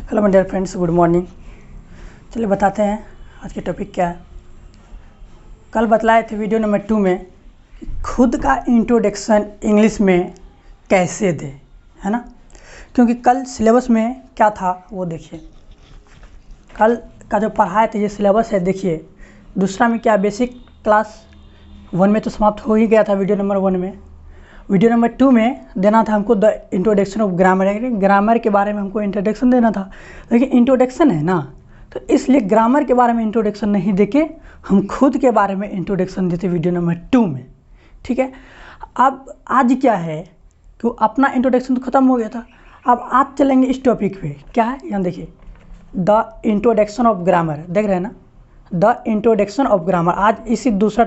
Hello my dear friends, good morning. चलिए बताते हैं आज के टॉपिक क्या है। कल बतलाए थे वीडियो नंबर 2 में कि खुद का इंट्रोडक्शन इंग्लिश में कैसे दें, है ना। क्योंकि कल सिलेबस में क्या था वो देखिए। कल का जो पढ़ाए थे ये सिलेबस है, देखिए। दूसरा में क्या, बेसिक क्लास 1 में तो समाप्त हो ही गया था वीडियो नंबर 1 में। वीडियो नंबर 2 में देना था हमको the introduction of grammar, grammar के बारे में हमको इंट्रोडक्शन देना था। लेकिन इंट्रोडक्शन है ना, तो इसलिए ग्रामर के बारे में इंट्रोडक्शन नहीं देके हम खुद के बारे में इंट्रोडक्शन देते वीडियो नंबर 2 में, ठीक है। अब आज क्या है कि अपना इंट्रोडक्शन तो ख़त्म हो गया था। अब आज चलेंगे इस टॉपिक पे, क्या है यहाँ देखिए, द इंट्रोडक्शन ऑफ ग्रामर, देख रहे हैं ना, द इंट्रोडक्शन ऑफ ग्रामर। आज इसी दूसरा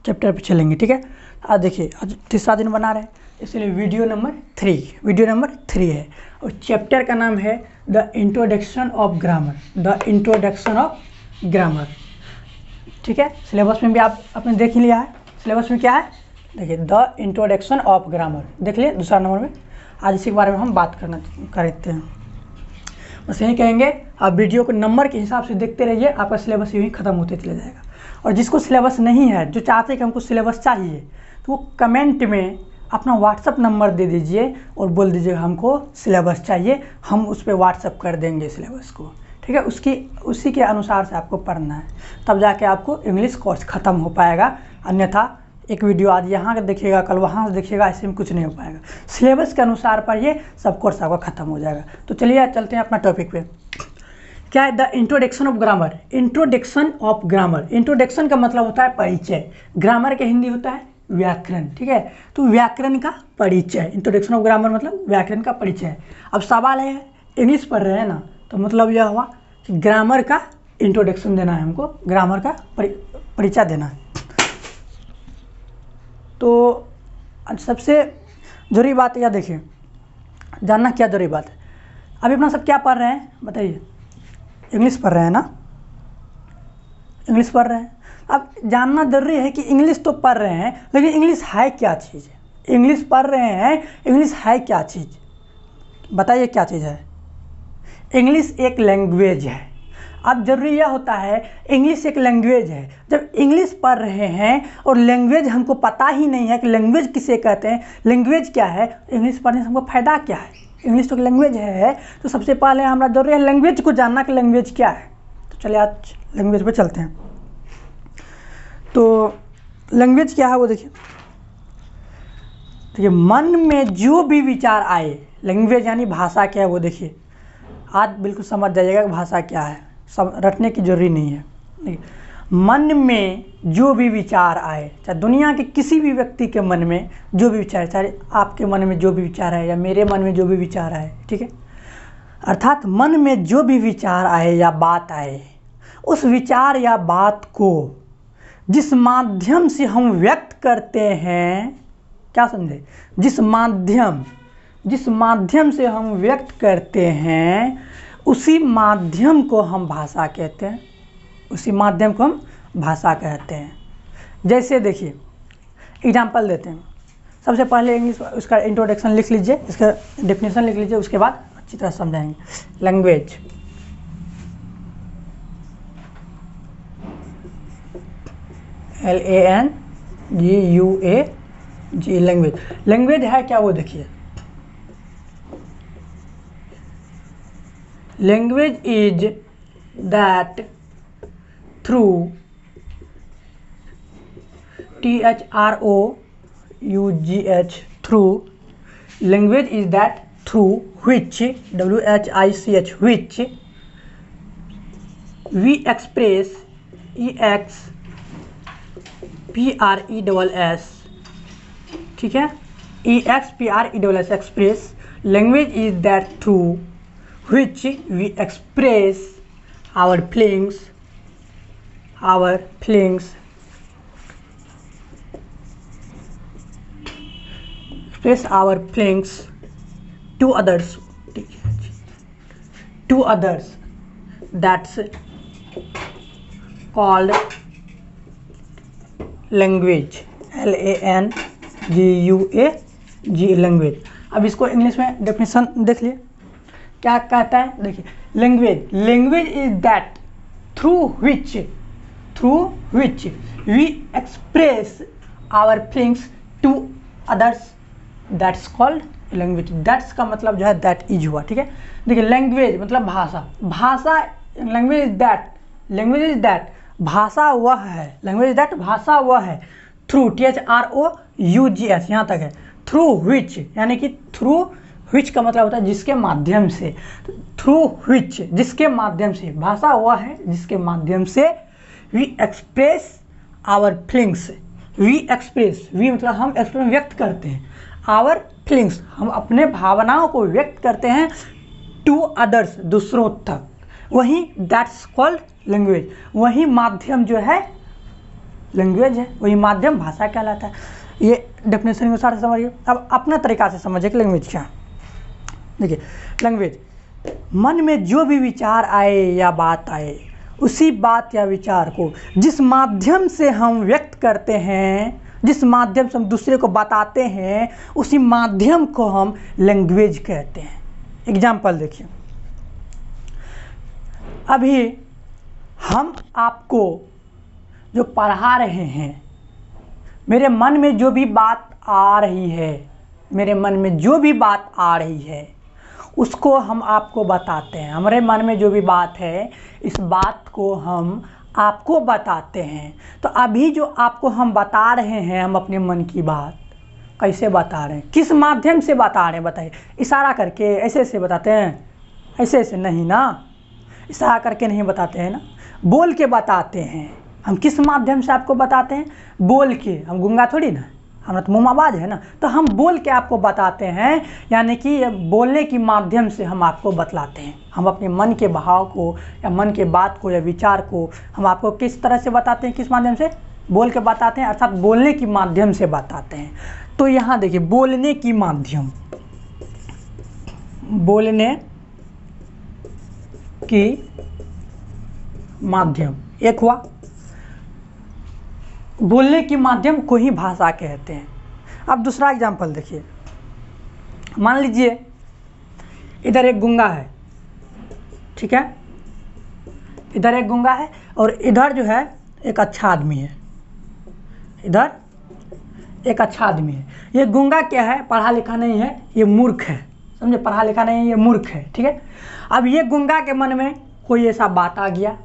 चैप्टर पे चलेंगे, ठीक है। आज देखिए, आज तीसरा दिन बना रहे हैं, इसलिए वीडियो नंबर 3 है और चैप्टर का नाम है the introduction of grammar, the introduction of grammar, ठीक है। सिलेबस में भी आपने देख ही लिया है। सिलेबस में क्या है देखिए, द इंट्रोडक्शन ऑफ ग्रामर देख लिए दूसरा नंबर में। आज इसी के बारे में हम बात करते हैं। बस यही कहेंगे, आप वीडियो को नंबर के हिसाब से देखते रहिए, आपका सिलेबस यूँ ही ख़त्म होते चला जाएगा। और जिसको सिलेबस नहीं है, जो चाहते हैं कि हमको सिलेबस चाहिए, तो वो कमेंट में अपना व्हाट्सअप नंबर दे दीजिए और बोल दीजिए हमको सिलेबस चाहिए, हम उस पर व्हाट्सअप कर देंगे सिलेबस को, ठीक है। उसी के अनुसार से आपको पढ़ना है, तब जाके आपको इंग्लिश कोर्स ख़त्म हो पाएगा। अन्यथा एक वीडियो आज यहाँ का देखिएगा, कल वहाँ से देखिएगा, ऐसे में कुछ नहीं हो पाएगा। सिलेबस के अनुसार पढ़िए, सब कोर्स आपका ख़त्म हो जाएगा। तो चलिए चलते हैं अपना टॉपिक पे। क्या है the introduction of grammar. Introduction of grammar, introduction का मतलब होता है परिचय, ग्रामर के हिंदी होता है व्याकरण, ठीक है। तो व्याकरण का परिचय, इंट्रोडक्शन ऑफ ग्रामर मतलब व्याकरण का परिचय। अब सवाल है, इंग्लिश पढ़ रहे हैं ना, तो मतलब यह हुआ कि ग्रामर का इंट्रोडक्शन देना है हमको, ग्रामर का परिचय देना है। तो सबसे जरूरी बात यह देखिए, जानना क्या जरूरी बात है। अभी अपना सब क्या पढ़ रहे हैं बताइए, इंग्लिश पढ़ रहे हैं ना, इंग्लिश पढ़ रहे हैं। अब जानना जरूरी है कि इंग्लिश तो पढ़ रहे हैं, लेकिन इंग्लिश है क्या चीज़ है। इंग्लिश पढ़ रहे हैं, इंग्लिश है क्या चीज़, बताइए क्या चीज़ है। इंग्लिश एक लैंग्वेज है। अब जरूरी यह होता है, इंग्लिश एक लैंग्वेज है। जब इंग्लिश पढ़ रहे हैं और लैंग्वेज हमको पता ही नहीं है कि लैंग्वेज किसे कहते हैं, लैंग्वेज क्या है, इंग्लिश पढ़ने से हमको फ़ायदा क्या है। इंग्लिश तो लैंग्वेज है, तो सबसे पहले हमारा जरूरी है लैंग्वेज को जानना कि लैंग्वेज क्या है। तो चलिए आज लैंग्वेज पे चलते हैं। तो लैंग्वेज क्या है वो देखिए, मन में जो भी विचार आए, लैंग्वेज यानी भाषा क्या है वो देखिए। आज बिल्कुल समझ जाइएगा कि भाषा क्या है, सब रटने की जरूरी नहीं है। देखिए, मन में जो भी विचार आए, चाहे दुनिया के किसी भी व्यक्ति के मन में जो भी विचार, चाहे आपके मन में जो भी विचार आए या मेरे मन में जो भी विचार आए, ठीक है। अर्थात मन में जो भी विचार आए या बात आए, उस विचार या बात को जिस माध्यम से हम व्यक्त करते हैं, क्या समझे, जिस माध्यम से हम व्यक्त करते हैं, उसी माध्यम को हम भाषा कहते हैं, उसी माध्यम को हम भाषा कहते हैं। जैसे देखिए एग्जाम्पल देते हैं। सबसे पहले इंग्लिश उसका इंट्रोडक्शन लिख लीजिए, इसका डेफिनेशन लिख लीजिए, उसके बाद अच्छी तरह समझाएंगे। Language, LANGUAGE, language. लैंग्वेज है क्या वो देखिए, language is that through THROUGH, through, language is that through which WHICH, which we express EXPRESS, ठीक है, EXPRESS, express। Language is that through which we express our feelings to others, that's called language, LANGUAGE, language. अब इसको English में definition देख लिए। क्या कहता है, देखिए language is that through which we express our feelings to others, that's called language. That's का मतलब जो है दैट इज हुआ, ठीक है। देखिए लैंग्वेज मतलब भाषा, लैंग्वेज इज दैट भाषा वह है, लैंग्वेज इज दैट भाषा वह है, थ्रू THROUGH यहाँ तक है, थ्रू विच, यानी कि थ्रू विच का मतलब होता है जिसके माध्यम से, थ्रू विच जिसके माध्यम से, भाषा वह है जिसके माध्यम से we express our feelings, we मतलब हम एक्सप्रेस व्यक्त करते हैं, आवर फीलिंग्स हम अपने भावनाओं को व्यक्त करते हैं, टू अदर्स दूसरों तक, वही दैट्स कॉल्ड लैंग्वेज, वही माध्यम जो है लैंग्वेज है, वही माध्यम भाषा कहलाता है। ये डेफिनेशन के अनुसार से समझिए। अब अपना तरीका से समझिए कि लैंग्वेज क्या है। देखिए लैंग्वेज, मन में जो भी विचार आए या बात आए, उसी बात या विचार को जिस माध्यम से हम व्यक्त करते हैं, जिस माध्यम से हम दूसरे को बताते हैं, उसी माध्यम को हम लैंग्वेज कहते हैं। एग्जाम्पल देखिए, अभी हम आपको जो पढ़ा रहे हैं, मेरे मन में जो भी बात आ रही है, मेरे मन में जो भी बात आ रही है उसको हम आपको बताते हैं। हमारे मन में जो भी बात है, इस बात को हम आपको बताते हैं। तो अभी जो आपको हम बता रहे हैं, हम अपने मन की बात कैसे बता रहे हैं, किस माध्यम से बता रहे हैं, बताइए। इशारा करके ऐसे ऐसे बताते हैं? ऐसे ऐसे नहीं ना, इशारा करके नहीं बताते हैं ना, बोल के बताते हैं। हम किस माध्यम से आपको बताते हैं? बोल के। हम गूंगा थोड़ी ना, हमारा तो मुँह आवाज़ है ना, तो हम बोल के आपको बताते हैं, यानी कि बोलने की माध्यम से हम आपको बतलाते हैं। हम अपने मन के भाव को या मन के बात को या विचार को हम आपको किस तरह से बताते हैं, किस माध्यम से? बोल के बताते हैं, अर्थात बोलने की माध्यम से बताते हैं। तो यहाँ देखिए, बोलने की माध्यम, बोलने की माध्यम एक हुआ, बोलने की माध्यम को ही भाषा कहते हैं। अब दूसरा एग्जाम्पल देखिए, मान लीजिए इधर एक गूंगा है, ठीक है, इधर एक गूंगा है और इधर जो है एक अच्छा आदमी है, इधर एक अच्छा आदमी है। ये गूंगा क्या है? पढ़ा लिखा नहीं है, ये मूर्ख है, समझे? पढ़ा लिखा नहीं है, ये मूर्ख है, ठीक है। अब ये गूंगा के मन में कोई ऐसा बात आ गया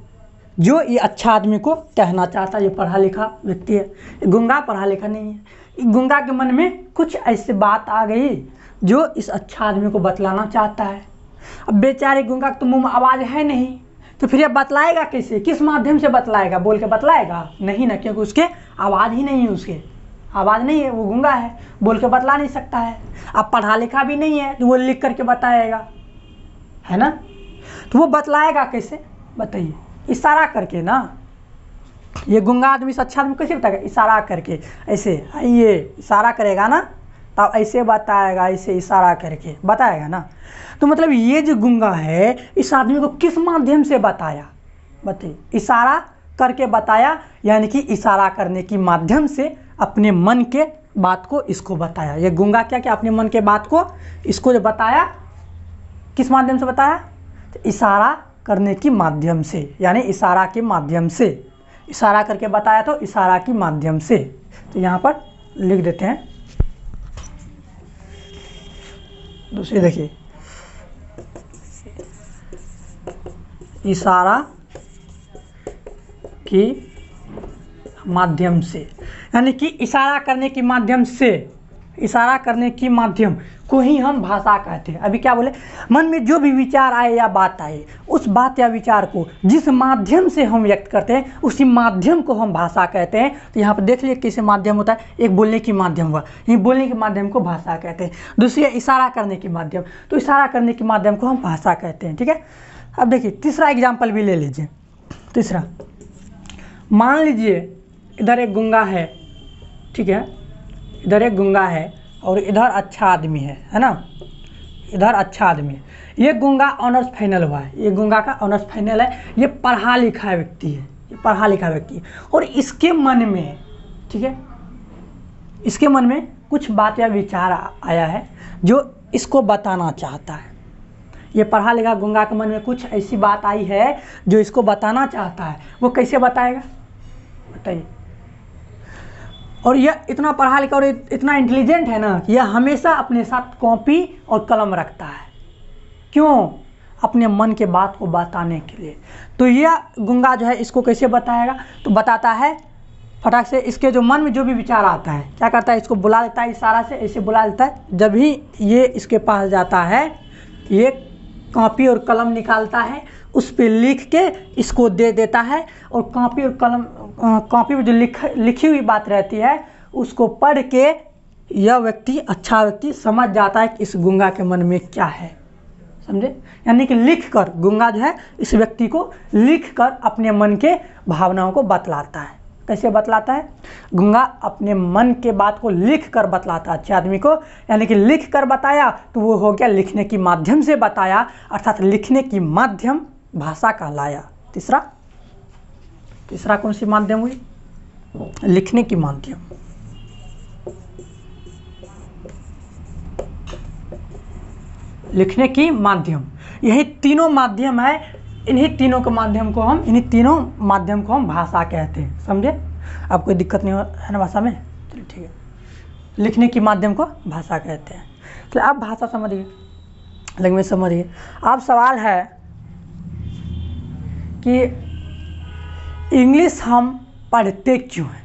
जो ये अच्छा आदमी को कहना चाहता है। ये पढ़ा लिखा व्यक्ति है, गूंगा पढ़ा लिखा नहीं है। गूंगा के मन में कुछ ऐसी बात आ गई जो इस अच्छा आदमी को बतलाना चाहता है। अब बेचारे गूंगा तो मुंह में आवाज़ है नहीं, तो फिर ये बतलाएगा कैसे? किस माध्यम से बतलाएगा? बोल के बतलाएगा? नहीं ना, क्योंकि उसके आवाज़ ही नहीं है, उसके आवाज़ नहीं है, वो गूंगा है, बोल के बतला नहीं सकता है। अब पढ़ा लिखा भी नहीं है तो वो लिख करके बताएगा, है ना। तो वो बतलाएगा कैसे, बताइए? इशारा करके ना। ये गूंगा आदमी से अच्छा आदमी कैसे बताएगा? इशारा करके, ऐसे ये इशारा करेगा ना, तब ऐसे बताएगा, ऐसे इशारा करके बताएगा ना। तो मतलब ये जो गूंगा है, इस आदमी को किस माध्यम से बताया, बताइए? इशारा करके बताया, यानी कि इशारा करने की माध्यम से अपने मन के बात को इसको बताया। ये गूंगा क्या क्या अपने मन के बात को इसको जो बताया, किस माध्यम से बताया? तो इशारा करने की माध्यम से, यानी इशारा के माध्यम से, इशारा करके बताया तो इशारा की माध्यम से। तो यहाँ पर लिख देते हैं। दूसरी देखिए, इशारा की माध्यम से, यानी कि इशारा करने की माध्यम से, इशारा करने की माध्यम को ही हम भाषा कहते हैं। अभी क्या बोले? मन में जो भी विचार आए या बात आए, उस बात या विचार को जिस माध्यम से हम व्यक्त करते हैं, उसी माध्यम को हम भाषा कहते हैं। तो यहाँ पर देख लीजिए कैसे माध्यम होता है। एक बोलने की माध्यम हुआ, ये बोलने के माध्यम को भाषा कहते हैं। दूसरी इशारा करने की माध्यम, तो इशारा करने के माध्यम को हम भाषा कहते हैं, ठीक है। अब देखिए तीसरा एग्जाम्पल भी ले लीजिए। तीसरा, मान लीजिए इधर एक गूंगा है, ठीक है, इधर एक गूंगा है और इधर अच्छा आदमी है ना, इधर अच्छा आदमी है। ये गूंगा ऑनर्स फाइनल हुआ है, ये गूंगा का ऑनर्स फाइनल है, ये पढ़ा लिखा व्यक्ति है, ये पढ़ा लिखा व्यक्ति है। और इसके मन में, ठीक है, इसके मन में कुछ बात या विचार आया है जो इसको बताना चाहता है। ये पढ़ा लिखा गूंगा के मन में कुछ ऐसी बात आई है जो इसको बताना चाहता है, वो कैसे बताएगा बताइए। और यह इतना पढ़ा लिखा और इतना इंटेलिजेंट है ना कि यह हमेशा अपने साथ कॉपी और कलम रखता है। क्यों? अपने मन के बात को बताने के लिए। तो यह गूंगा जो है इसको कैसे बताएगा, तो बताता है फटाक से, इसके जो मन में जो भी विचार आता है क्या करता है, इसको बुला लेता है इशारा से, ऐसे बुला लेता है। जब भी ये इसके पास जाता है, ये कॉपी और कलम निकालता है, उस पर लिख के इसको दे देता है, और कॉपी और कलम, कॉपी में जो लिखी हुई बात रहती है उसको पढ़ के यह व्यक्ति, अच्छा व्यक्ति समझ जाता है कि इस गूंगा के मन में क्या है, समझे। यानी कि लिख कर गूंगा जो है इस व्यक्ति को लिख कर अपने मन के भावनाओं को बतलाता है। कैसे बतलाता है? गूंगा अपने मन के बात को लिख कर बतलाता है अच्छे आदमी को। यानी कि लिख कर बताया तो वो हो गया लिखने की माध्यम से बताया, अर्थात लिखने की माध्यम भाषा कहलाया। तीसरा कौन सी माध्यम हुई? लिखने की माध्यम। लिखने की माध्यम, यही तीनों माध्यम है। इन्हीं तीनों माध्यम को हम भाषा कहते हैं, समझे। अब कोई दिक्कत नहीं है ना भाषा में? चलिए ठीक है। लिखने की माध्यम को भाषा कहते हैं। तो आप भाषा समझिए, लैंग्वेज समझिए। अब सवाल है कि इंग्लिश हम पढ़ते क्यों हैं?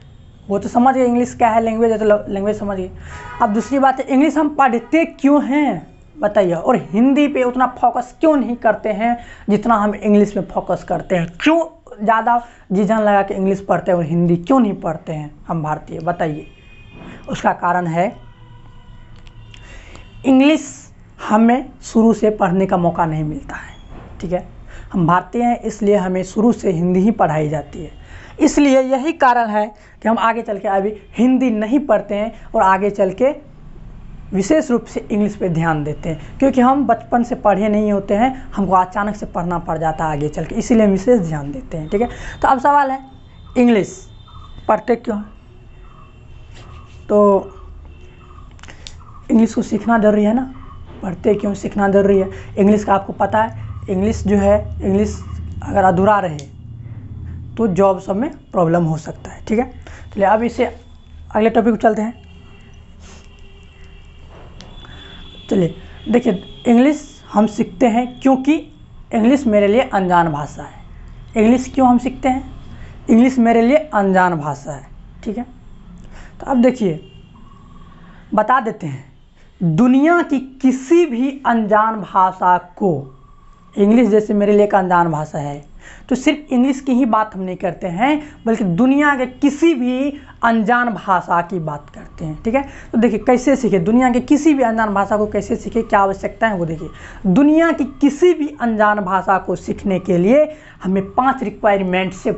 वो तो समझ गए इंग्लिश क्या है, लैंग्वेज है, तो लैंग्वेज समझ गए। अब दूसरी बात है, इंग्लिश हम पढ़ते क्यों हैं बताइए, और हिंदी पे उतना फोकस क्यों नहीं करते हैं जितना हम इंग्लिश में फोकस करते हैं? क्यों ज़्यादा जी जान लगा के इंग्लिश पढ़ते हैं और हिंदी क्यों नहीं पढ़ते हैं हम भारतीय, बताइए। उसका कारण है, इंग्लिश हमें शुरू से पढ़ने का मौका नहीं मिलता है, ठीक है। हम भारतीय हैं इसलिए हमें शुरू से हिंदी ही पढ़ाई जाती है। इसलिए यही कारण है कि हम आगे चल के अभी हिंदी नहीं पढ़ते हैं और आगे चल के विशेष रूप से इंग्लिश पे ध्यान देते हैं, क्योंकि हम बचपन से पढ़े नहीं होते हैं, हमको अचानक से पढ़ना पड़ जाता है आगे चल के, इसीलिए हम विशेष ध्यान देते हैं, ठीक है। तो अब सवाल है, इंग्लिश पढ़ते क्यों? तो इंग्लिश को सीखना ज़रूरी है ना, पढ़ते क्यों, सीखना ज़रूरी है। इंग्लिश का आपको पता है, इंग्लिश जो है, इंग्लिश अगर अधूरा रहे तो जॉब सब में प्रॉब्लम हो सकता है, ठीक है। चलिए अब इसे अगले टॉपिक पर चलते हैं। चलिए देखिए, इंग्लिश हम सीखते हैं क्योंकि इंग्लिश मेरे लिए अनजान भाषा है। इंग्लिश क्यों हम सीखते हैं? इंग्लिश मेरे लिए अनजान भाषा है, ठीक है। तो अब देखिए, बता देते हैं, दुनिया की किसी भी अनजान भाषा को, इंग्लिश जैसे मेरे लिए एक अनजान भाषा है, तो सिर्फ इंग्लिश की ही बात हम नहीं करते हैं, बल्कि दुनिया के किसी भी अनजान भाषा की बात करते हैं, ठीक है। तो देखिए कैसे सीखे, दुनिया के किसी भी अनजान भाषा को कैसे सीखे, क्या आवश्यकता है वो देखिए। दुनिया की किसी भी अनजान भाषा को सीखने के लिए हमें 5 रिक्वायरमेंट से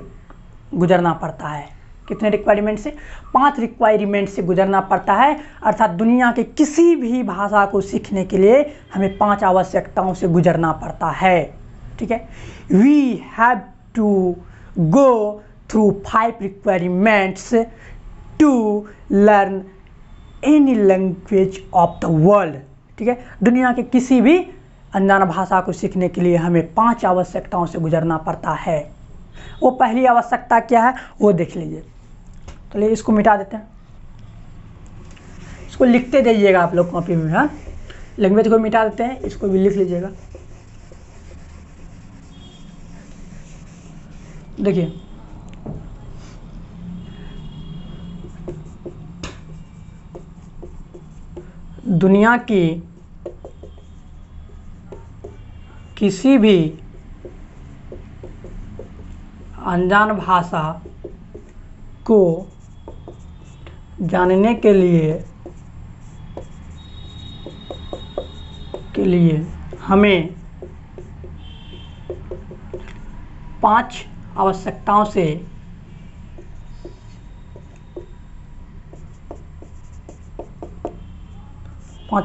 गुजरना पड़ता है। कितने रिक्वायरमेंट से? 5 रिक्वायरमेंट से गुजरना पड़ता है। अर्थात दुनिया के किसी भी भाषा को सीखने के लिए हमें 5 आवश्यकताओं से गुजरना पड़ता है, ठीक है। We have to go through 5 requirements to learn any language of the world, ठीक है। दुनिया के किसी भी अनजान भाषा को सीखने के लिए हमें 5 आवश्यकताओं से गुजरना पड़ता है। वो पहली आवश्यकता क्या है वो देख लीजिए। चलिए इसको मिटा देते हैं, इसको लिखते जाइएगा आप लोग कॉपी में, हाँ। लैंग्वेज को मिटा देते हैं, इसको भी लिख लीजिएगा। देखिए, दुनिया की किसी भी अनजान भाषा को जानने के लिए हमें 5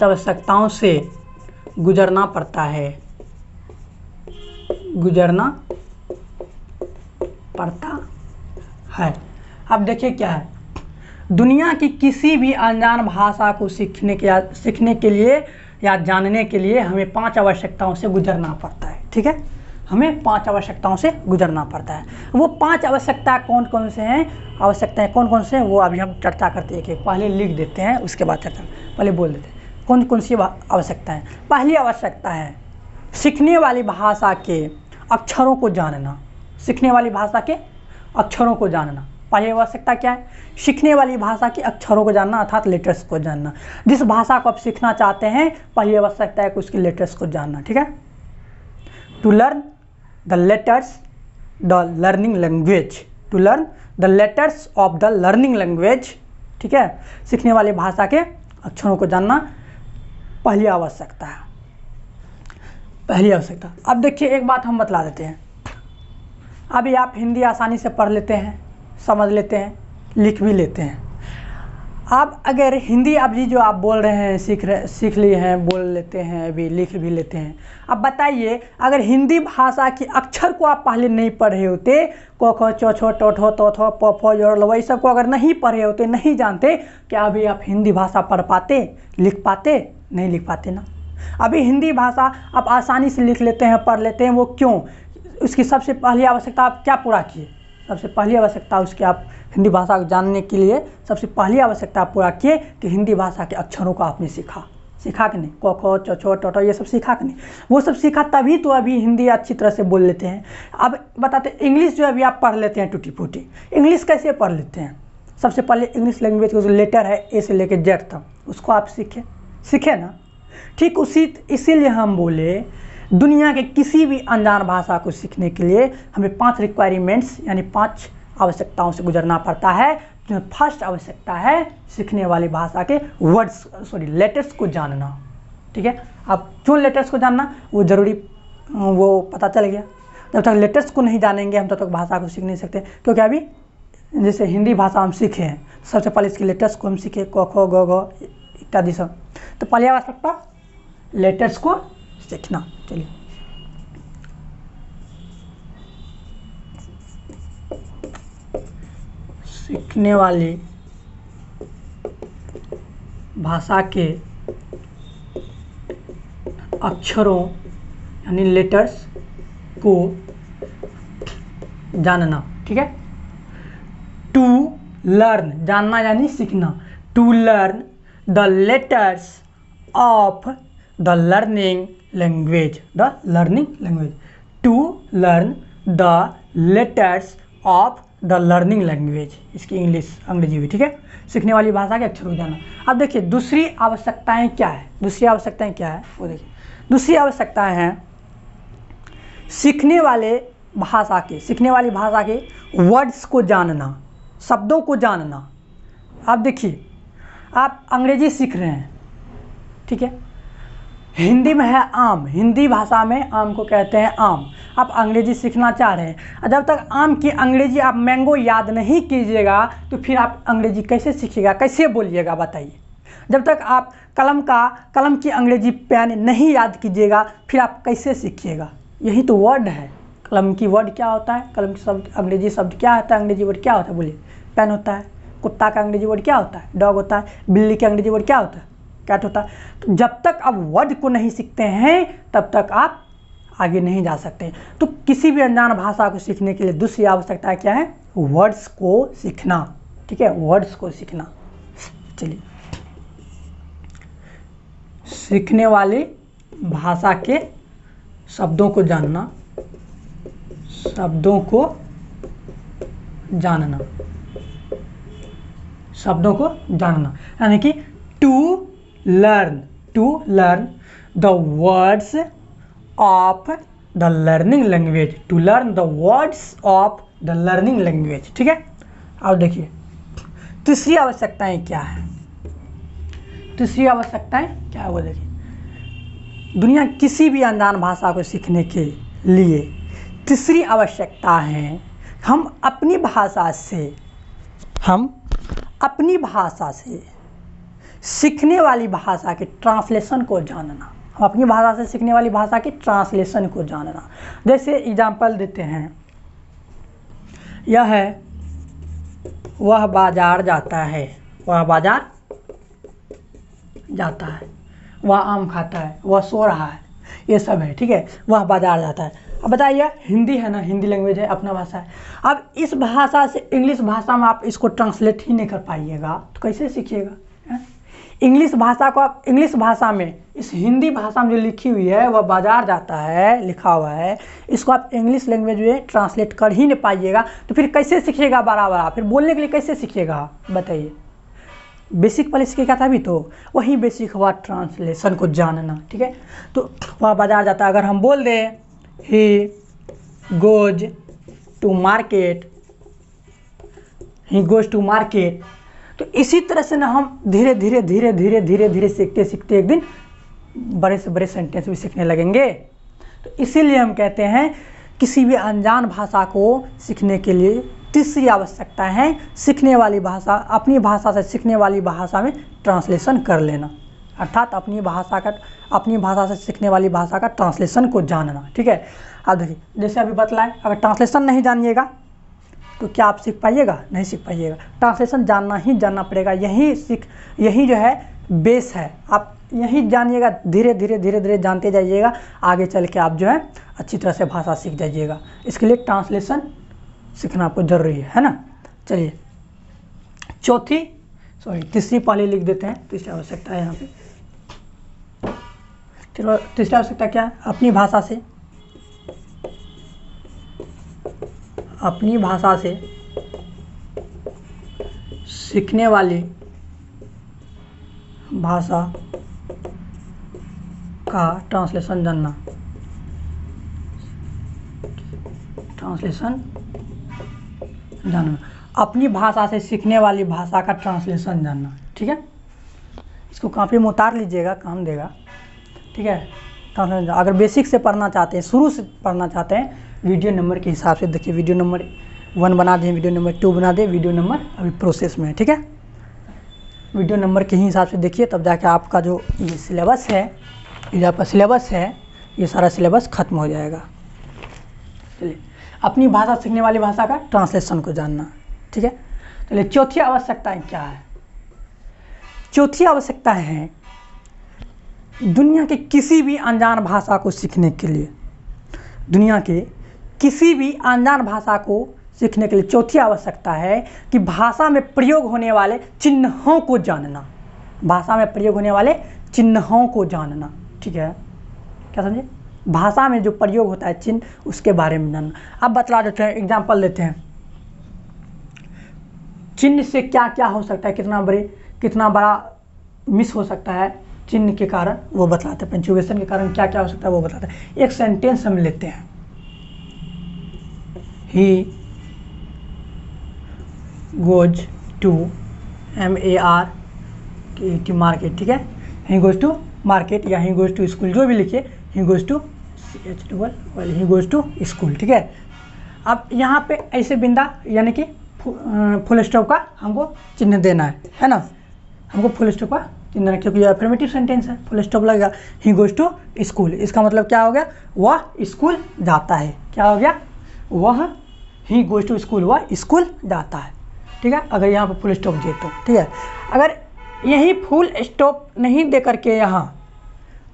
आवश्यकताओं से गुजरना पड़ता है, अब देखिए क्या है, दुनिया की किसी भी अनजान भाषा को सीखने के लिए या जानने के लिए हमें 5 आवश्यकताओं से गुजरना पड़ता है। ठीक है, हमें 5 आवश्यकताओं से गुजरना पड़ता है। वो 5 आवश्यकता कौन कौन से हैं, आवश्यकताएं कौन कौन से हैं, वो अभी हम चर्चा करते हैं। कि पहले लिख देते हैं, उसके बाद चर्चा, पहले बोल देते हैं कौन कौन सी आवश्यकताएं। पहली आवश्यकता है सीखने वाली भाषा के अक्षरों को जानना। सीखने वाली भाषा के अक्षरों को जानना, पहली आवश्यकता क्या है? सीखने वाली भाषा के अक्षरों को जानना, अर्थात लेटर्स को जानना। जिस भाषा को आप सीखना चाहते हैं, पहली आवश्यकता है कि उसके लेटर्स को जानना। ठीक है, to learn the letters the learning language, to learn the letters of the learning language. ठीक है, सीखने वाली भाषा के अक्षरों को जानना पहली आवश्यकता है, पहली आवश्यकता। अब देखिए एक बात हम बतला देते हैं। अभी आप हिंदी आसानी से पढ़ लेते हैं, समझ लेते हैं, लिख भी लेते हैं। आप अगर हिंदी अभी जो आप बोल रहे हैं, सीख लिए हैं, बोल लेते हैं, अभी लिख भी लेते हैं। अब बताइए, अगर हिंदी भाषा के अक्षर को आप पहले नहीं पढ़े होते, क ख च छ ट ठ त थ प फ य ल वही सब को अगर नहीं पढ़े होते, नहीं जानते, क्या अभी आप हिंदी भाषा पढ़ पाते, लिख पाते? नहीं लिख पाते ना। अभी हिंदी भाषा आप आसानी से लिख लेते हैं, पढ़ लेते हैं। वो क्यों? उसकी सबसे पहली आवश्यकता आप क्या पूरा किए? सबसे पहली आवश्यकता उसकी, आप हिंदी भाषा को जानने के लिए सबसे पहली आवश्यकता आप पूरा किए कि हिंदी भाषा के अक्षरों को आपने सीखा। सीखा कि नहीं? क ख च छ ट ठ ये सब सीखा कि नहीं? वो सब सीखा, तभी तो अभी हिंदी अच्छी तरह से बोल लेते हैं। अब बताते, इंग्लिश जो अभी आप पढ़ लेते हैं टूटी फूटी, इंग्लिश कैसे पढ़ लेते हैं? सबसे पहले इंग्लिश लैंग्वेज का जो लेटर है ए से लेकर जेड तक, उसको आप सीखे ना। ठीक इसीलिए हम बोले दुनिया के किसी भी अनजान भाषा को सीखने के लिए हमें 5 रिक्वायरमेंट्स यानी 5 आवश्यकताओं से गुजरना पड़ता है। जो फर्स्ट आवश्यकता है सीखने वाली भाषा के लेटर्स को जानना। ठीक है, अब क्यों लेटर्स को जानना वो ज़रूरी, वो पता चल गया। जब तक लेटर्स को नहीं जानेंगे हम तब तक भाषा को सीख नहीं सकते। क्योंकि अभी जैसे हिंदी भाषा हम सीखे हैं, सबसे पहले इसके लेटर्स को हम सीखे, क ख ग घ इत्यादि सब। तो पहली आवश्यकता लेटर्स को सीखना। चलिए, सीखने वाली भाषा के अक्षरों यानी लेटर्स को जानना। ठीक है, टू लर्न, जानना यानी सीखना। To learn the letters of the learning language, the learning language. To learn the letters of the learning language, इसकी अंग्रेजी हुई। ठीक है, सीखने वाली भाषा के अक्षरों को जानना। अब देखिए दूसरी आवश्यकताएं क्या है? दूसरी आवश्यकताएं क्या है वो देखिए। दूसरी आवश्यकताएं हैं सीखने वाली भाषा के वर्ड्स को जानना, शब्दों को जानना। आप देखिए, आप अंग्रेजी सीख रहे हैं, ठीक है, हिंदी में है आम, हिंदी भाषा में आम को कहते हैं आम। आप अंग्रेजी सीखना चाह रहे हैं, जब तक आम की अंग्रेजी आप मैंगो याद नहीं कीजिएगा तो फिर आप अंग्रेजी कैसे सीखिएगा, कैसे बोलिएगा बताइए। जब तक आप कलम की अंग्रेजी पेन नहीं याद कीजिएगा फिर आप कैसे सीखिएगा। यही तो वर्ड है। कलम की वर्ड क्या होता है, कलम की शब्द अंग्रेजी शब्द क्या होता है, अंग्रेजी वर्ड क्या होता है बोलिए? पेन होता है। कुत्ता का अंग्रेजी वर्ड क्या होता है? डॉग होता है। बिल्ली का अंग्रेजी वर्ड क्या होता है? कैट होता है। तो जब तक आप वर्ड को नहीं सीखते हैं तब तक आप आगे नहीं जा सकते। तो किसी भी अनजान भाषा को सीखने के लिए दूसरी आवश्यकता क्या है? वर्ड्स को सीखना। ठीक है, वर्ड्स को सीखना। चलिए, सीखने वाली भाषा के शब्दों को जानना, शब्दों को जानना, शब्दों को जानना यानी कि to learn the words of the learning language, to learn the words of the learning language. ठीक है, अब देखिए तीसरी आवश्यकताएं क्या है? तीसरी आवश्यकताएं क्या है वो देखिए। दुनिया किसी भी अनजान भाषा को सीखने के लिए तीसरी आवश्यकता है हम अपनी भाषा से सीखने वाली भाषा के ट्रांसलेशन को जानना। हम अपनी भाषा से सीखने वाली भाषा के ट्रांसलेशन को जानना। जैसे एग्जाम्पल देते हैं, यह है वह बाजार जाता है, वह बाजार जाता है। वह आम खाता है, वह सो रहा है, ये सब है, ठीक है। वह बाजार जाता है। अब बताइए, हिंदी है ना, हिंदी लैंग्वेज है, अपना भाषा है। अब इस भाषा से इंग्लिश भाषा में आप इसको ट्रांसलेट ही नहीं कर पाइएगा तो कैसे सीखिएगा? इंग्लिश भाषा को आप इंग्लिश भाषा में, इस हिंदी भाषा में जो लिखी हुई है वह बाजार जाता है लिखा हुआ है, इसको आप इंग्लिश लैंग्वेज में ट्रांसलेट कर ही नहीं पाइएगा तो फिर कैसे सीखिएगा बराबर? फिर बोलने के लिए कैसे सीखिएगा बताइए? बेसिक पहले सीखेगा तभी तो, वही बेसिक हुआ ट्रांसलेशन को जानना, ठीक है। तो वह बाजार जाता है, अगर हम बोल दें he goes to market, he goes to market, तो इसी तरह से ना हम धीरे धीरे धीरे धीरे धीरे धीरे सीखते सीखते एक दिन बड़े से बड़े सेंटेंस भी सीखने लगेंगे। तो इसीलिए हम कहते हैं किसी भी अनजान भाषा को सीखने के लिए तीसरी आवश्यकता है सीखने वाली भाषा, अपनी भाषा से सीखने वाली भाषा में ट्रांसलेशन कर लेना, अर्थात अपनी भाषा से सीखने वाली भाषा का ट्रांसलेशन को जानना, ठीक है। अब देखिए, जैसे अभी बतलाएं, अगर ट्रांसलेशन नहीं जानिएगा तो क्या आप सीख पाइएगा? नहीं सीख पाइएगा। ट्रांसलेशन जानना ही जानना पड़ेगा, यही जो है बेस है। आप यही जानिएगा, धीरे धीरे धीरे धीरे जानते जाइएगा, आगे चल के आप जो है अच्छी तरह से भाषा सीख जाइएगा। इसके लिए ट्रांसलेशन सीखना आपको जरूरी है ना। चलिए तीसरी पहले लिख देते हैं। तीसरी आवश्यकता है यहाँ पे, तीसरी आवश्यकता क्या है? अपनी भाषा से सीखने वाली भाषा का ट्रांसलेशन जानना, अपनी भाषा से सीखने वाली भाषा का ट्रांसलेशन जानना, ठीक है। इसको कॉपी में उतार लीजिएगा, काम देगा, ठीक है। अगर बेसिक से पढ़ना चाहते हैं, शुरू से पढ़ना चाहते हैं, वीडियो नंबर के हिसाब से देखिए, वीडियो नंबर 1 बना दें, वीडियो नंबर 2 बना दें, वीडियो नंबर अभी प्रोसेस में है, ठीक है। वीडियो नंबर के ही हिसाब से देखिए, तब जाके आपका जो ये सिलेबस है, ये आपका सिलेबस है, ये सारा सिलेबस खत्म हो जाएगा। चलिए, अपनी भाषा सीखने वाली भाषा का ट्रांसलेशन को जानना, ठीक है। चलिए, चौथी आवश्यकताएं क्या है? चौथी आवश्यकता है दुनिया के किसी भी अनजान भाषा को सीखने के लिए, दुनिया के किसी भी अनजान भाषा को सीखने के लिए चौथी आवश्यकता है कि भाषा में प्रयोग होने वाले चिन्हों को जानना, भाषा में प्रयोग होने वाले चिन्हों को जानना, ठीक है। क्या समझे? भाषा में जो प्रयोग होता है चिन्ह, उसके बारे में जानना। अब बतला देते हैं, एग्जाम्पल देते हैं। चिन्ह से क्या क्या हो सकता है, कितना बड़ा मिस हो सकता है चिन्ह के कारण, वो बताते हैं। पंक्चुएशन के कारण क्या क्या हो सकता है वो बताते हैं। एक सेंटेंस हम लेते हैं, he goes to MARKET market, ठीक है। ही गोज टू मार्केट या ही गोज टू स्कूल, जो भी लिखिए, he goes to he goes to school, ठीक है। अब यहाँ पे ऐसे बिंदा यानी कि फुल स्टॉप का हमको चिन्ह देना है ना, हमको फुल स्टॉप का चिन्ह देना, क्योंकि यह अफर्मेटिव सेंटेंस है, फुल स्टॉप लगेगा। ही गोज टू स्कूल, इसका मतलब क्या हो गया? वह स्कूल जाता है। क्या हो गया? वह ही गोज टू स्कूल, वह स्कूल जाता है, ठीक है। अगर यहाँ पर फुल स्टॉप दे तो ठीक है। अगर यही फुल स्टॉप नहीं दे करके यहाँ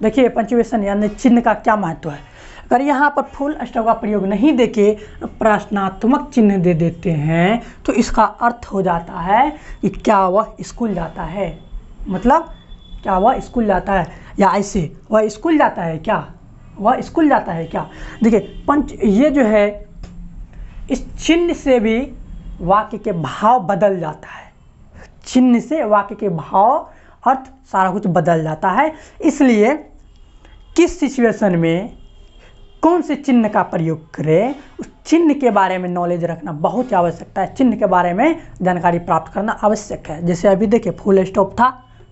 देखिए पंक्चुएशन यानी चिन्ह का क्या महत्व है। अगर यहाँ पर फुल स्टॉप का प्रयोग नहीं देके प्रश्नात्मक चिन्ह दे देते हैं तो इसका अर्थ हो जाता है कि क्या वह स्कूल जाता है, मतलब क्या वह स्कूल जाता है, या ऐसे वह स्कूल जाता है क्या, वह स्कूल जाता है क्या। देखिए ये जो है, इस चिन्ह से भी वाक्य के भाव बदल जाता है, चिन्ह से वाक्य के भाव अर्थ सारा कुछ बदल जाता है। इसलिए किस सिचुएशन में कौन से चिन्ह का प्रयोग करें, उस चिन्ह के बारे में नॉलेज रखना बहुत आवश्यकता है, चिन्ह के बारे में जानकारी प्राप्त करना आवश्यक है। जैसे अभी देखिए फुल स्टॉप था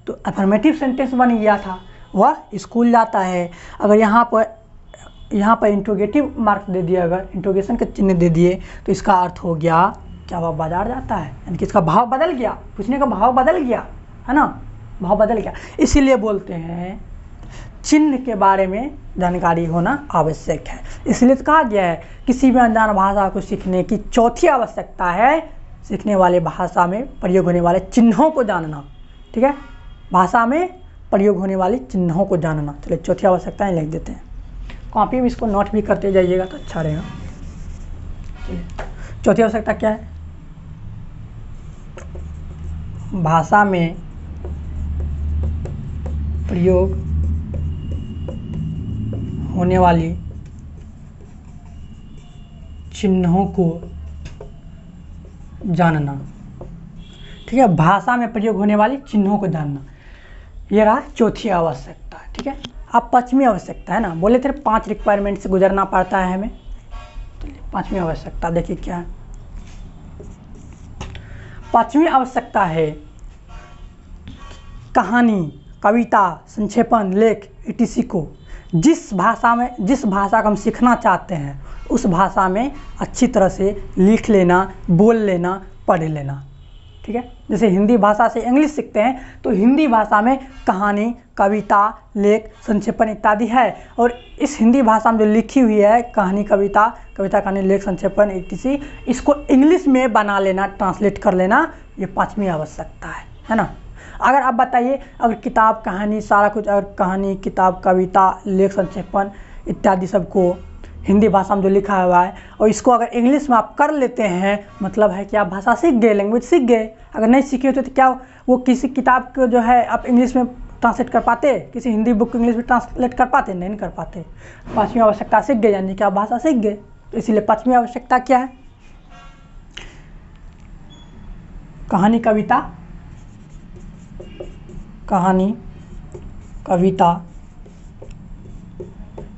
तो अफर्मेटिव सेंटेंस बन गया था, वह स्कूल जाता है। अगर यहाँ पर इंट्रोगेटिव मार्क दे दिया, अगर इंट्रोगेशन का चिन्ह दे दिए तो इसका अर्थ हो गया क्या वह बाजार जाता है, यानी कि इसका भाव बदल गया, पूछने का भाव बदल गया है ना, भाव बदल गया। इसीलिए बोलते हैं चिन्ह के बारे में जानकारी होना आवश्यक है। इसलिए तो कहा गया है किसी भी अनजान भाषा को सीखने की चौथी आवश्यकता है सीखने वाले भाषा में प्रयोग होने वाले चिन्हों को जानना, ठीक है। भाषा में प्रयोग होने वाली चिन्हों को जानना। चलिए चौथी आवश्यकता लिख देते हैं, कॉपी में इसको नोट भी करते जाइएगा तो अच्छा रहेगा। चौथी आवश्यकता क्या है? भाषा में प्रयोग होने वाली चिन्हों को जानना। ठीक है, भाषा में प्रयोग होने वाली चिन्हों को जानना, ये रहा चौथी आवश्यकता। ठीक है, अब पांचवी आवश्यकता है ना, बोले थे 5 रिक्वायरमेंट से गुजरना पड़ता है हमें। पांचवी आवश्यकता देखिए क्या है। पांचवी आवश्यकता है कहानी, कविता, संक्षेपण, लेख etc को जिस भाषा को हम सीखना चाहते हैं उस भाषा में अच्छी तरह से लिख लेना, बोल लेना, पढ़ लेना। ठीक है, जैसे हिंदी भाषा से इंग्लिश सीखते हैं तो हिंदी भाषा में कहानी, कविता, लेख, संक्षेपण इत्यादि है, और इस हिंदी भाषा में जो लिखी हुई है कहानी, कविता, कहानी, लेख, संक्षेपण etc, इसको इंग्लिश में बना लेना, ट्रांसलेट कर लेना, ये पांचवी आवश्यकता है ना। अगर आप बताइए, अगर किताब, कहानी, सारा कुछ, अगर कहानी, किताब, कविता, लेख, संक्षेपण इत्यादि सबको हिंदी भाषा में जो लिखा हुआ है और इसको अगर इंग्लिश में आप कर लेते हैं, मतलब है कि आप भाषा सीख गए, लैंग्वेज सीख गए। अगर नहीं सीखे होते तो क्या वो किसी किताब को जो है आप इंग्लिश में ट्रांसलेट कर पाते? किसी हिंदी बुक को इंग्लिश में ट्रांसलेट कर पाते? नहीं कर पाते। पांचवी आवश्यकता सीख गए, यानी कि आप भाषा सीख गए। तो इसीलिए पांचवी आवश्यकता क्या है? कहानी, कविता,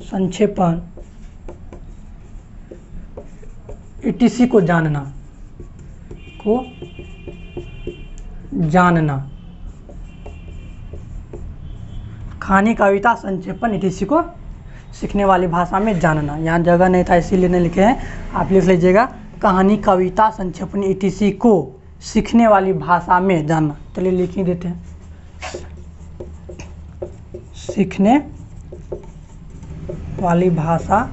संक्षेपण etc को जानना, कहानी, कविता, संक्षेपण etc को सीखने वाली भाषा में जानना। यहाँ जगह नहीं था इसीलिए नहीं लिखे हैं, आप लिख लीजिएगा कहानी, कविता, संक्षेपण etc को सीखने वाली भाषा में जानना। चलिए लिख ही देते हैं, सीखने वाली भाषा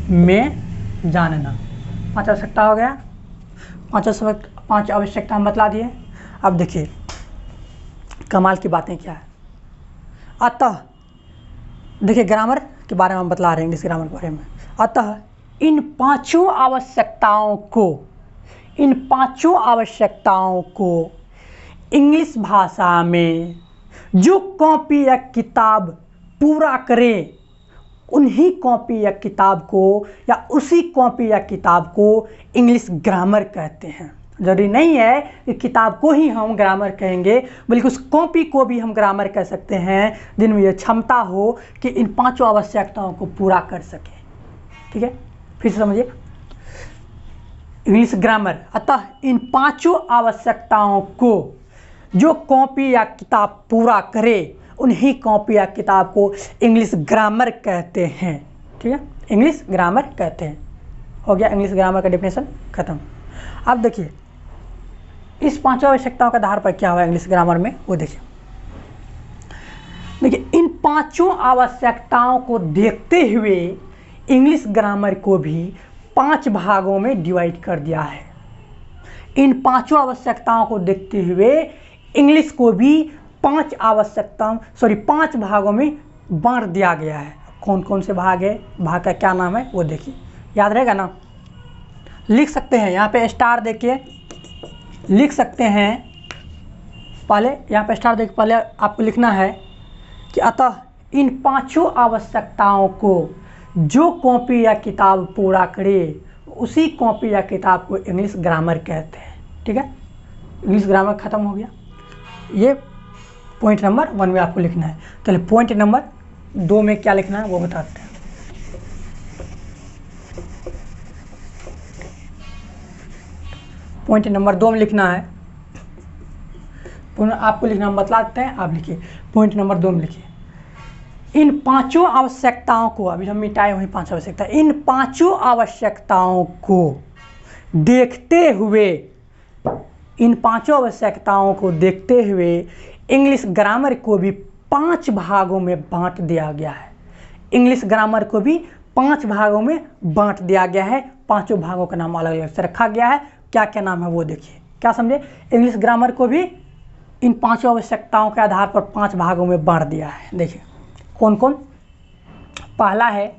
में जानना। 5 आवश्यकता हो गया। 5 आवश्यकता हम बतला दिए। अब देखिए कमाल की बातें क्या है। अतः देखिए ग्रामर के बारे में हम बतला रहे हैं, इंग्लिश ग्रामर के बारे में। अतः इन पांचों आवश्यकताओं को इंग्लिश भाषा में जो कॉपी या किताब पूरा करे उन्हीं कॉपी या किताब को या उसी कॉपी या किताब को इंग्लिश ग्रामर कहते हैं। जरूरी नहीं है कि किताब को ही हम ग्रामर कहेंगे, बल्कि उस कॉपी को भी हम ग्रामर कह सकते हैं जिनमें यह क्षमता हो कि इन पांचों आवश्यकताओं को पूरा कर सके। ठीक है, फिर से समझिए, इंग्लिश ग्रामर। अतः इन पांचों आवश्यकताओं को जो कॉपी या किताब पूरा करे उन्हीं कॉपी या किताब को इंग्लिश ग्रामर कहते हैं। ठीक है, इंग्लिश ग्रामर कहते हैं। हो गया इंग्लिश ग्रामर का डेफिनेशन खत्म। अब देखिए इस पांचों आवश्यकताओं के आधार पर क्या हुआ इंग्लिश ग्रामर में, वो देखिए इन पांचों आवश्यकताओं को देखते हुए इंग्लिश ग्रामर को भी 5 भागों में डिवाइड कर दिया है। इन पांचों आवश्यकताओं को देखते हुए इंग्लिश को भी 5 भागों में बांट दिया गया है। कौन कौन से भाग है, भाग का क्या नाम है वो देखिए, याद रहेगा ना। लिख सकते हैं, यहाँ पे स्टार देखिए, लिख सकते हैं। पहले यहाँ पे स्टार देखिए, पहले आपको लिखना है कि अतः इन पांचों आवश्यकताओं को जो कॉपी या किताब पूरा करे उसी कॉपी या किताब को इंग्लिश ग्रामर कहते हैं। ठीक है, इंग्लिश ग्रामर खत्म हो गया। ये पॉइंट नंबर 1 में आपको लिखना है। चलिए पॉइंट नंबर 2 में क्या लिखना है वो बताते हैं। पॉइंट नंबर 2 में लिखना है, आपको लिखना हम बतला देते हैं, आप लिखिए। पॉइंट नंबर 2 में लिखिए, इन पांचों आवश्यकताओं को, अभी हम मिटाए वही 5 आवश्यकता, इन पांचों आवश्यकताओं को देखते हुए, इन पांचों आवश्यकताओं को देखते हुए इंग्लिश ग्रामर को भी 5 भागों में बांट दिया गया है। इंग्लिश ग्रामर को भी 5 भागों में बांट दिया गया है। पांचों भागों का नाम अलग अलग से रखा गया है। क्या क्या नाम है वो देखिए, क्या समझे। इंग्लिश ग्रामर को भी इन पांचों आवश्यकताओं के आधार पर 5 भागों में बांट दिया है। देखिए कौन कौन। पहला है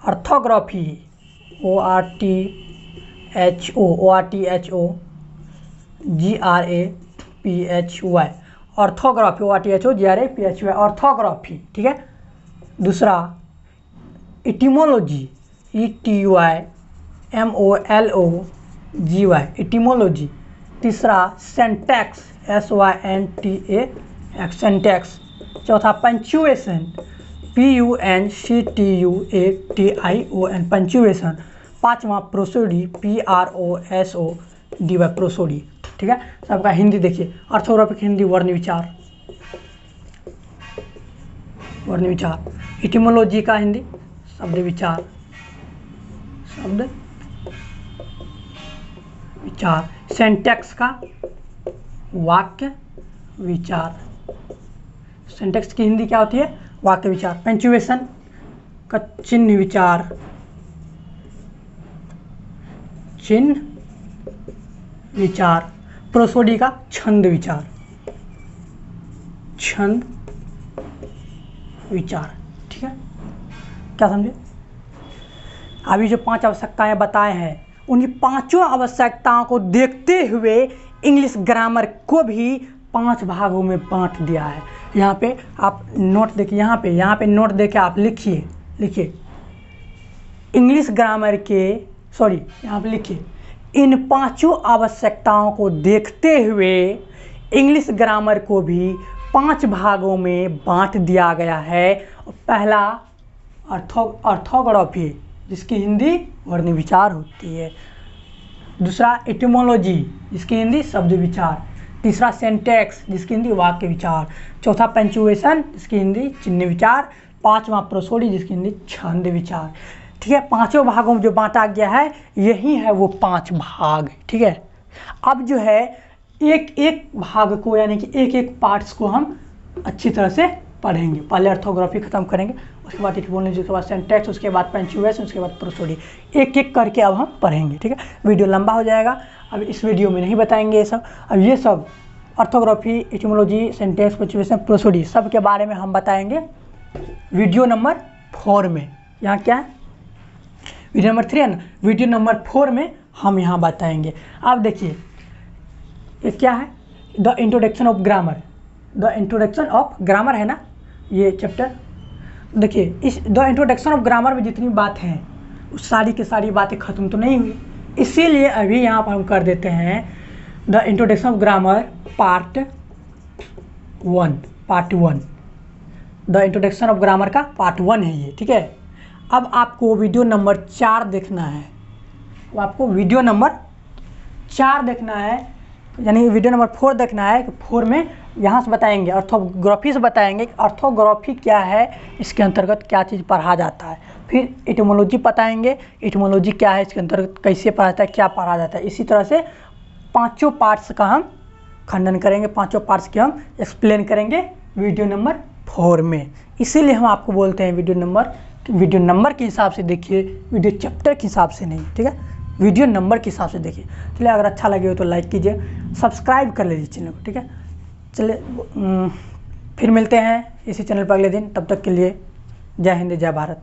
orthography, ORTHOGRAPHY, orthography ORTHOGRAPHY, orthography, ठीक है। दूसरा इटिमोलॉजी, ETYMOLOGY, इटिमोलॉजी। तीसरा सिंटैक्स, SYNTAX, सिंटैक्स। चौथा पंचुएशन, PUNCTUATION, पंचुएशन। पांचवा प्रोसोडी, PROSODY, प्रोसोडी, ठीक है। सबका हिंदी देखिए। ऑर्थोग्राफी की हिंदी वर्ण विचार, वर्ण विचार। इटिमोलॉजी का हिंदी शब्द विचार, शब्द विचार। सिंटैक्स का वाक्य विचार, सिंटैक्स की हिंदी क्या होती है, वाक्य विचार। पंचुएशन का चिन्ह विचार, चिन्ह विचार। प्रोसोडी का छंद विचार, छंद विचार, ठीक है। क्या समझे। अभी जो 5 आवश्यकताएं बताए हैं, उन्हीं पांचों आवश्यकताओं को देखते हुए इंग्लिश ग्रामर को भी 5 भागों में बांट दिया है। यहाँ पे आप नोट देखिए, यहाँ पे नोट देके आप लिखिए इंग्लिश ग्रामर के, सॉरी यहाँ पे लिखिए, इन पांचों आवश्यकताओं को देखते हुए इंग्लिश ग्रामर को भी 5 भागों में बांट दिया गया है। पहला ऑर्थोग्राफी, जिसकी हिंदी वर्ण विचार होती है। दूसरा एटिमोलॉजी, जिसकी हिंदी शब्द विचार। तीसरा सिंटैक्स, जिसकी हिंदी वाक्य विचार। चौथा पंचुएशन, जिसकी हिंदी चिन्ह विचार। पांचवा प्रोसोडी, जिसकी हिंदी छंद विचार, ठीक है। पांचों भागों में जो बांटा गया है, यही है वो 5 भाग, ठीक है। अब जो है एक एक भाग को, यानी कि एक एक पार्ट्स को हम अच्छी तरह से पढ़ेंगे। पहले ऑर्थोग्राफी खत्म करेंगे, उसके बाद इटिमोलॉजी, उसके बाद सिंटैक्स, उसके बाद पंचुएशन, उसके बाद प्रोसोडी। एक एक करके अब हम पढ़ेंगे, ठीक है। वीडियो लंबा हो जाएगा, अब इस वीडियो में नहीं बताएंगे ये सब। अब ये सब orthography, etymology, syntax, punctuation, prosody सब के बारे में हम बताएंगे वीडियो नंबर 4 में। यहाँ क्या है, वीडियो नंबर 3 है ना, वीडियो नंबर 4 में हम यहाँ बताएंगे। अब देखिए ये क्या है, the introduction of grammar, the introduction of grammar है ना ये चैप्टर। देखिए इस द इंट्रोडक्शन ऑफ ग्रामर में जितनी बात हैं, उस सारी की सारी बातें ख़त्म तो नहीं हुई, इसीलिए अभी यहाँ पर हम कर देते हैं the introduction of grammar part 1। The introduction of grammar का पार्ट 1 है ये, ठीक है। अब आपको वीडियो नंबर 4 देखना है, तो आपको वीडियो नंबर 4 देखना है, यानी वीडियो नंबर 4 देखना है। 4 में यहाँ से बताएंगे, ऑर्थोग्राफी से बताएंगे ऑर्थोग्राफी क्या है, इसके अंतर्गत क्या चीज़ पढ़ा जाता है। फिर इटिमोलॉजी बताएंगे, इटिमोलॉजी क्या है, इसके अंतर्गत कैसे पढ़ा जाता है, क्या पढ़ा जाता है। इसी तरह से पांचों पार्ट्स का हम खंडन करेंगे, पांचों पार्ट्स के हम एक्सप्लेन करेंगे वीडियो नंबर 4 में। इसीलिए हम आपको बोलते हैं वीडियो नंबर के हिसाब से देखिए, वीडियो चैप्टर के हिसाब से नहीं, ठीक है। वीडियो नंबर के हिसाब से देखिए। चलिए अगर अच्छा लगे हो तो लाइक कीजिए, सब्सक्राइब कर लीजिए चैनल को, ठीक है। चलिए फिर मिलते हैं इसी चैनल पर अगले दिन, तब तक के लिए जय हिंद जय भारत।